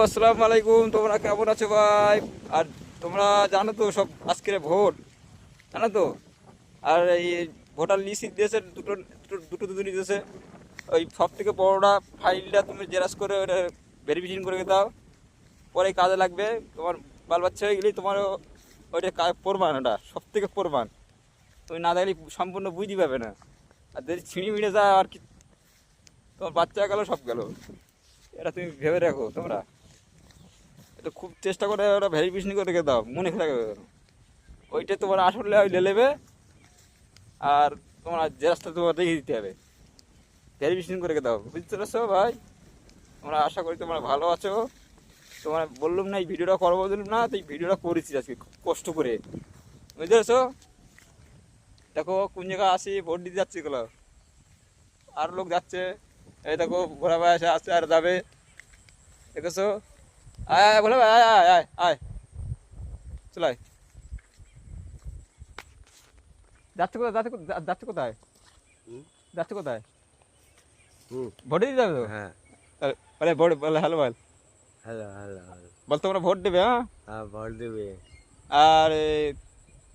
আসসালামু আলাইকুম। তোমরা কেমন আছো ভাই? আর তোমরা জানো তো সব আজকের ভোট, জানো তো? আর এই ভোটার লিস্ট দিয়েছে দুটো দুটো দুটো দুটো দিয়েছে। ওই সব থেকে বড়টা ফাইলটা তুমি জেরক্স করে ওটা ভেরিফিকেশন করে দাও, পরে কাজে লাগবে। তোমার বাল বাচ্চা হয়ে গেলেই তোমারও ওইটা প্রমাণ, ওটা সব থেকে প্রমাণ। তুমি না দেখলে সম্পূর্ণ বুঝতে পারবে না। আর যদি ছিঁড়ি মিড়ে যায় আর কি, তোমার বাচ্চা গেল সব গেল। এটা তুমি ভেবে রাখো তোমরা। এটা খুব চেষ্টা করে ওটা ভেরিফিকেশন করে রেখে দাও, মনে রাখবে। ওইটা তোমার আসলে ওই নেবে, আর তোমার জেরক্সটা তোমার রেখে দিতে হবে, ভেরিফিকেশন করে রেখে দাও। বুঝতে পারছো ভাই? তোমরা আশা করি তোমরা ভালো আছো। তোমার বললাম না এই ভিডিওটা করবো, বললাম না, তো এই ভিডিওটা করেছি আজকে খুব কষ্ট করে। বুঝতে পারছো? দেখো কোন জায়গায় আসি, ভোট দিতে যাচ্ছি এগুলো, আর লোক যাচ্ছে। এই দেখো ঘোরা ভাই আসে, আসছে আর যাবে, দেখেছো? আয় আয় বলে ভাই, আয় আয় আয় আয়, চলাই। যাচ্ছে কোথায়, যাচ্ছে কোথায়, হুম, যাচ্ছে কোথায়? হুম, ভোটে দিতে যাবে তো? হ্যাঁ, বলে ভোট, বলে হ্যালো বল, হ্যালো হ্যালো হ্যালো, বল তোমরা ভোট দেবে, হ্যাঁ? হ্যাঁ ভোট দেবে, আর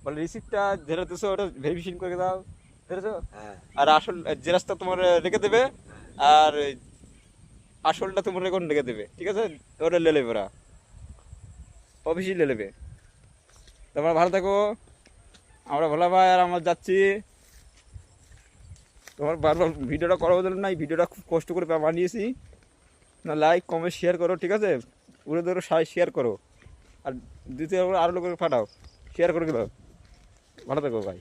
বলে রিসিপ্টটা যেটা দিছো ওটা ভেরিফিকেশন করে দাও, বুঝেছো? হ্যাঁ আর আসল জেরক্সটা তোমার রেখে দেবে, আর আসলটা তোমার রেকর্ড রেখে দেবে, ঠিক আছে? ওটা লে নেবে, ওরা অফিসে লে নেবে। তোমরা ভালো থাকো। আমরা ভোলা ভাই আর আমরা যাচ্ছি। তোমার বারবার ভিডিওটা করা বদল না, এই ভিডিওটা খুব কষ্ট করে বানিয়েছি। না, লাইক কমেন্ট শেয়ার করো, ঠিক আছে? উড়ে ধরো শেয়ার করো, আর দ্বিতীয় আরও লোকের পাঠাও, শেয়ার করে দাও। ভালো থাকো ভাই।